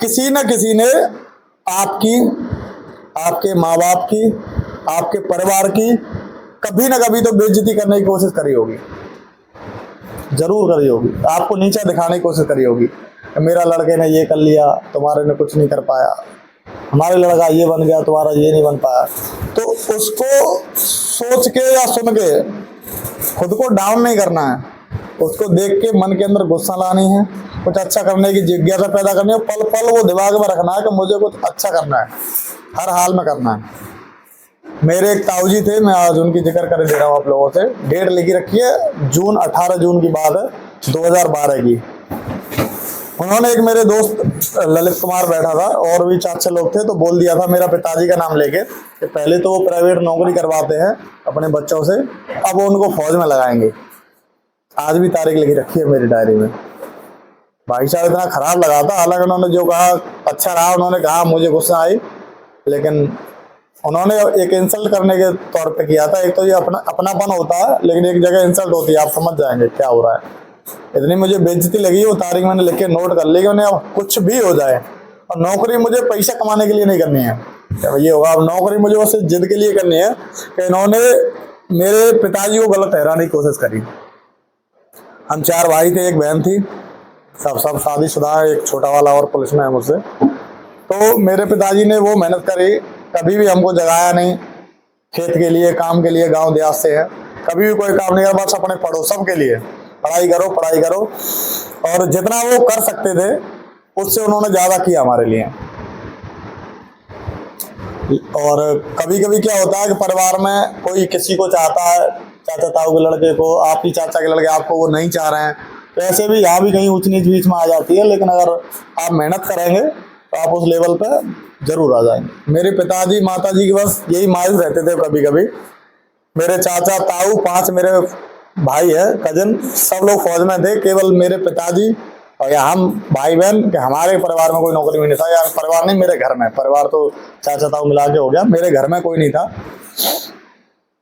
किसी न किसी ने आपकी, आपके माँ बाप की, आपके परिवार की कभी ना कभी तो बेइज्जती करने की कोशिश करी होगी, जरूर करी होगी। आपको नीचा दिखाने की कोशिश करी होगी, मेरा लड़के ने ये कर लिया, तुम्हारे ने कुछ नहीं कर पाया, हमारे लड़का ये बन गया, तुम्हारा ये नहीं बन पाया। तो उसको सोच के या सुन के खुद को डाउन नहीं करना है, उसको देख के मन के अंदर गुस्सा लानी है, कुछ अच्छा करने की जिज्ञासा पैदा करनी है, पल पल वो दिमाग में रखना है कि मुझे कुछ अच्छा करना है, हर हाल में करना है। मेरे एक ताऊ जी थे, मैं आज उनकी जिक्र कर दे रहा हूँ आप लोगों से। डेट लिखी रखी है जून, 18 जून की बात है 2012 की। उन्होंने, एक मेरे दोस्त ललित कुमार बैठा था और भी 4-6 लोग थे, तो बोल दिया था मेरा पिताजी का नाम लेके कि पहले तो वो प्राइवेट नौकरी करवाते हैं अपने बच्चों से, अब वो उनको फौज में लगाएंगे। आज भी तारीख लिखी रखी है मेरी डायरी में। भाई साहब इतना खराब लगा था, हालांकि उन्होंने जो कहा अच्छा रहा, उन्होंने कहा, मुझे गुस्सा आई, लेकिन उन्होंने एक इंसल्ट करने के तौर पे किया था। एक तो ये अपनापन होता है, लेकिन एक जगह इंसल्ट होती है, आप समझ जाएंगे क्या हो रहा है। इतनी मुझे बेइज्जती लगी, वो तारीख मैंने लिख के नोट कर ली कि उन्हें अब कुछ भी हो जाए, और नौकरी मुझे पैसा कमाने के लिए नहीं करनी है, ये होगा, अब नौकरी मुझे बस जिद के लिए करनी है कि इन्होंने मेरे पिताजी को गलत ठहराने की कोशिश करी। हम 4 भाई थे, एक बहन थी, सब शादीशुदा, एक छोटा वाला और पुलिस में है मुझसे। तो मेरे पिताजी ने वो मेहनत करी, कभी भी हमको जगाया नहीं, खेत के लिए, काम के लिए, गांव देहात से है, कभी भी कोई काम नहीं करा, बस अपने पड़ोसन के लिए पढ़ाई करो पढ़ाई करो, और जितना वो कर सकते थे उससे उन्होंने ज्यादा किया हमारे लिए। और कभी कभी क्या होता है कि परिवार में कोई किसी को चाहता है, चाचा ताऊ के लड़के को, आपकी चाचा के लड़के आपको वो नहीं चाह रहे हैं, तो ऐसे भी यहाँ भी कहीं ऊंच नीच बीच में आ जाती है, लेकिन अगर आप मेहनत करेंगे तो आप उस लेवल पे जरूर आ जाएंगे। मेरे पिताजी माताजी की बस यही मायूस रहते थे कभी कभी। मेरे चाचा ताऊ, 5 मेरे भाई है, कजन, सब लोग फौज में थे, केवल मेरे पिताजी और या हम भाई बहन कि हमारे परिवार में कोई नौकरी में नहीं था, या परिवार नहीं, मेरे घर में, परिवार तो चाचा ताऊ मिला के हो गया, मेरे घर में कोई नहीं था।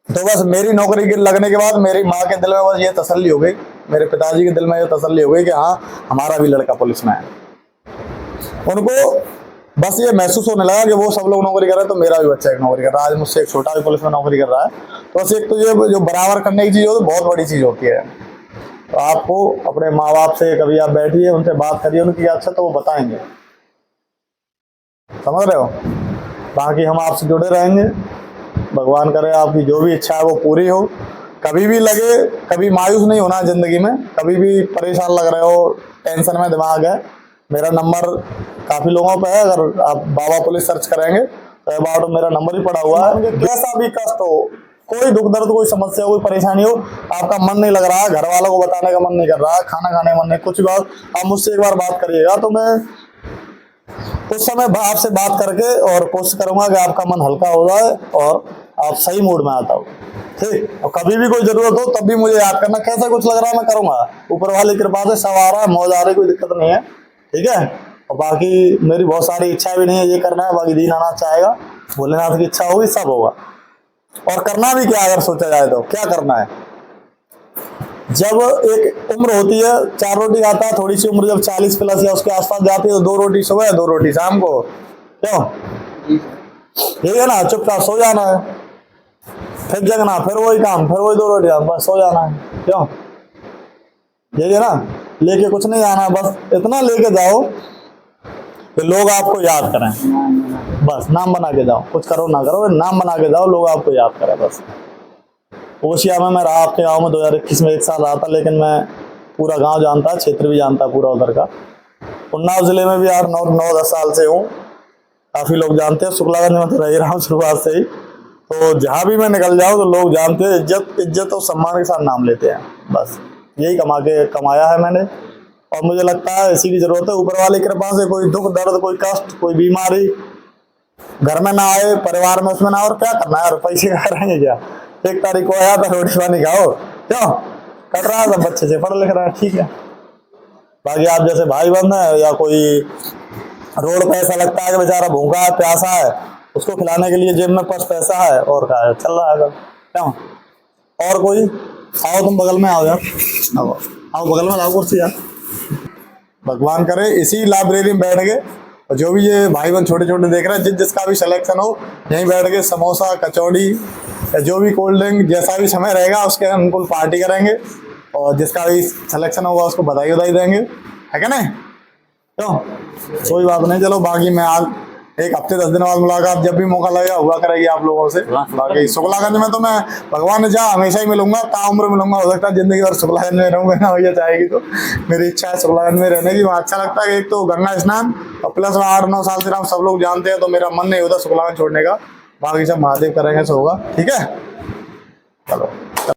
तो बस मेरी नौकरी के लगने के बाद मेरी माँ के दिल में बस ये तसल्ली हो गई, मेरे पिताजी के दिल में ये तसल्ली हो गई कि हाँ, हमारा भी लड़का पुलिस में है। उनको बस ये महसूस होने लगा कि वो सब लोग नौकरी कर रहे हैं तो मेरा भी बच्चा एक नौकरी कर रहा है, आज मुझसे एक छोटा भी पुलिस में नौकरी कर रहा है। तो बस एक तो ये जो बराबर करने की चीज़ हो तो बहुत बड़ी चीज़ होती है। तो आपको अपने माँ बाप से कभी आप बैठिए, उनसे बात करिए, उनकी अच्छा तो वो बताएंगे, समझ रहे हो। बाकी हम आपसे जुड़े रहेंगे, भगवान करे आपकी जो भी इच्छा है वो पूरी हो। कभी भी लगे, कभी मायूस नहीं होना जिंदगी में, कभी भी परेशान लग रहे हो, टेंशन में दिमाग है, मेरा नंबर काफ़ी लोगों पे है, अगर आप बाबा पुलिस सर्च करेंगे तो अबाउट मेरा नंबर ही पड़ा हुआ है। कैसा भी कष्ट हो, कोई दुख दर्द, कोई समस्या, कोई परेशानी हो, आपका मन नहीं लग रहा है, घर वालों को बताने का मन नहीं कर रहा है, खाना खाने का मन नहीं, कुछ भी, आप मुझसे एक बार बात करिएगा, तो मैं उस समय आपसे बात करके और कोशिश करूंगा कि आपका मन हल्का हो जाए और आप सही मूड में आता हो, ठीक। और कभी भी कोई जरूरत हो तब भी मुझे याद करना, कैसा कुछ लग रहा है मैं करूंगा, ऊपर वाली कृपा से सब आ रहा है, मौज आ रही, कोई दिक्कत नहीं है, ठीक है। और बाकी मेरी बहुत सारी इच्छा भी नहीं है ये करना है, बाकी दीनानाथ चाहेगा, भोलेनाथ की इच्छा होगी, सब होगा। और करना भी क्या, अगर सोचा जाए तो क्या करना है। जब एक उम्र होती है, 4 रोटी खाता है, थोड़ी सी उम्र जब 40 प्लस या उसके आसपास जाती है तो 2 रोटी सुबह, 2 रोटी शाम को, क्यों, ठीक है ना, चुपचाप सो जाना है, फिर जगना, फिर वही काम, फिर वही 2 रोटी, बस सो जाना है, क्यों, यही है ना। लेके कुछ नहीं आना, बस इतना लेके जाओ कि लोग आपको याद करें, बस नाम बना के जाओ, कुछ करो ना करो, नाम बना के जाओ, लोग आपको याद करें बस। ओशिया में मैं रहा आपके गांव में 2021 में 1 साल रहा था, लेकिन मैं पूरा गांव जानता, क्षेत्र भी जानता पूरा उधर का। उन्नाव जिले में भी 9-10 साल से हूँ, काफ़ी लोग जानते हैं, शुक्लागंज में तो रह रहा हूँ शुरुआत से ही, तो जहाँ भी मैं निकल जाऊँ तो लोग जानते हैं, इज्जत और सम्मान के साथ नाम लेते हैं, बस यही कमाया है मैंने, और मुझे लगता है इसी की जरूरत है। ऊपर वाली कृपा से कोई दुख दर्द, कोई कष्ट, कोई बीमारी घर में ना आए, परिवार में उसमें ना, और क्या करना है यार, पैसे करेंगे क्या, 1 तारीख को आया था रोटी पानी खाओ, क्यों, कट रहा है, सब बच्चे से पढ़ लिख रहा है, ठीक है। बाकी आप जैसे भाई बंद है, या कोई रोड पे ऐसा लगता है कि बेचारा भूखा है, प्यासा है, उसको खिलाने के लिए जेब में पास पैसा है, और क्या है, चल रहा है, क्यों। और कोई, आओ तुम बगल में आओ यार, आओ बगल में लाओ कुर्सी यार। भगवान करे इसी लाइब्रेरी में बैठ गए और जो भी ये भाई बहन छोटे छोटे देख रहे हैं, जिसका भी सिलेक्शन हो, यहीं बैठ के समोसा, कचौड़ी या जो भी कोल्ड ड्रिंक, जैसा भी समय रहेगा उसके अनुकूल पार्टी करेंगे, और जिसका भी सिलेक्शन होगा उसको बधाई बधाई देंगे, है क्या नहीं? तो कोई बात नहीं, चलो बाकी मैं आज एक हफ्ते 10 दिन बाद मुलाकात जब भी मौका लगेगा हुआ करेगी आप लोगों से। बाकी शुक्लागंज में तो मैं भगवान ने चाहा हमेशा ही मिलूंगा, ताउम्र मिलूंगा, हो सकता है जिंदगी भर शुक्लागंज में रहूंगा ना, भैया चाहेगी तो। मेरी इच्छा है शुक्लागंज में रहने की, वहाँ अच्छा लगता है। एक तो गंगा स्नान, और प्लस 8-9 साल से हम सब लोग जानते हैं, तो मेरा मन नहीं होता शुक्लागंज छोड़ने का। बाकी सब महादेव करेंगे सो होगा, ठीक है, चलो।